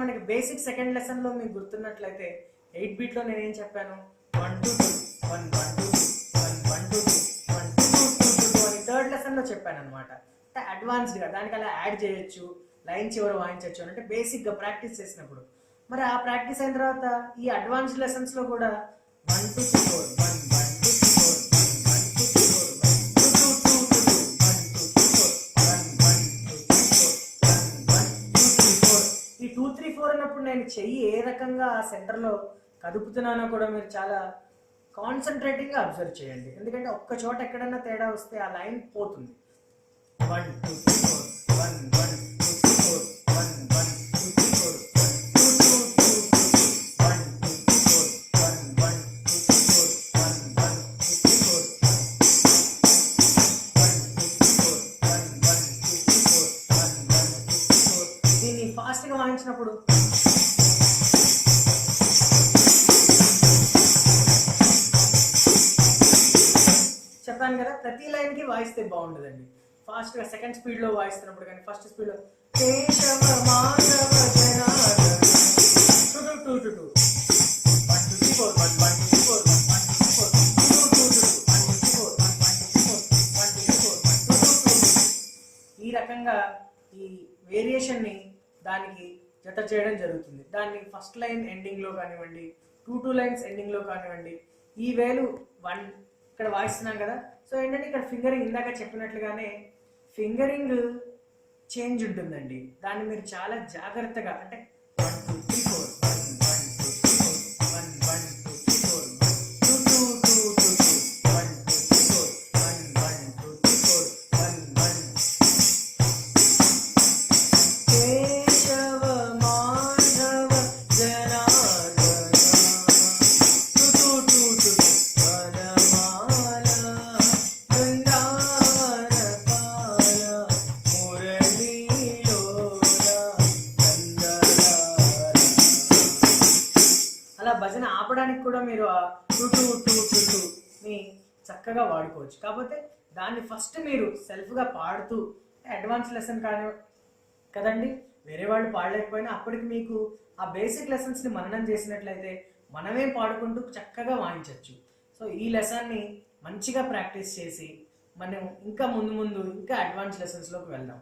మనకి basic second lesson లో మీకు గుర్తున్నట్లయితే 8 బీట్ లో నేనేం చెప్పాను, 1 2 2 1 1 2 2 1 1 2 2 1 2 2 2 అని థర్డ్ లెసన్ లో చెప్పాను అనమాట. అంటే అడ్వాన్స్డ్ గా దానికి అలా యాడ్ చేయొచ్చు, లైన్ చివరి వాయించవచ్చు అంటే బేసిక్ గా ప్రాక్టీస్ చేసినప్పుడు. మరి ఆ ప్రాక్టీస్ అయిన తర్వాత ఈ అడ్వాన్స్డ్ లెసన్స్ లో కూడా 1 2 3 4 1 1 2 3 4 1 1 2 3 4 1 2 2 2 2 1 1 2 3 4 1 1 2 3 4 ఈ 2 3 4 అన్నప్పుడు నేను చెయ్యి ఏ రకంగా ఆ సెంటర్లో కదుపుతున్నానో కూడా మీరు చాలా కాన్సన్ట్రేటింగ్ గా అబ్జర్వ్ చేయండి. ఎందుకంటే ఒక్క చోట ఎక్కడన్నా తేడా వస్తే ఆ లైన్ పోతుంది. 1 2 3 4 1 1 2 3 4 1 1 2 3 4 1 2 2 2 1 2 3 4 1 1 2 3 4 1 1 2 3 4 దీన్ని ఫాస్ట్ గా వాయించినప్పుడు చెప్పాను కదా, ప్రతి లైన్ కి వాయిస్తే బాగుంటుందండి. ఫాస్ట్ గా సెకండ్ స్పీడ్ లో వాయిస్తున్నప్పుడు కానీ ఫస్ట్ స్పీడ్ లో కేశవ మాధవ జనార్దన 2 2 2 2 1 2 3 4 1 1 2 3 4 1 1 2 3 4 2 2 2 1 2 3 4 1 1 2 3 4 1 2 4 1 2 2 ఈ రకంగా ఈ వేరియేషన్ ని దానికి జత చేయడం జరుగుతుంది. దాన్ని ఫస్ట్ లైన్ ఎండింగ్ లో కానివ్వండి, 2 లైన్స్ ఎండింగ్ లో కానివ్వండి, ఈ వేలు 1 ఇక్కడ వాయిస్తున్నాం కదా. సో ఏంటంటే ఇక్కడ ఫింగరింగ్ ఇందాక చెప్పినట్లుగానే ఫింగరింగ్ చేంజ్ ఉంటుందండి. దాన్ని మీరు చాలా జాగ్రత్తగా అంటే 1 2 3 4 1 1 2 3 4 1 1 2 3 4 2 2 2 2 2 1 2 3 4 1 1 2 3 4 1 1 కేశవ మాధవ జనార్దన 2 2 2 2 భజన ఆపడానికి కూడా మీరు ఆ 2 2 2 2 2 ని చక్కగా వాడుకోవచ్చు. కాకపోతే దాన్ని ఫస్ట్ మీరు సెల్ఫ్గా పాడుతూ అడ్వాన్స్ లెసన్ కానీ కదండి, వేరే వాళ్ళు పాడలేకపోయినా అప్పటికి మీకు ఆ బేసిక్ లెసన్స్ని మననం చేసినట్లయితే మనమే పాడుకుంటూ చక్కగా వాయించవచ్చు. సో ఈ లెసన్ని మంచిగా ప్రాక్టీస్ చేసి మనం ఇంకా ముందు ఇంకా అడ్వాన్స్ లెసన్స్లోకి వెళ్దాం.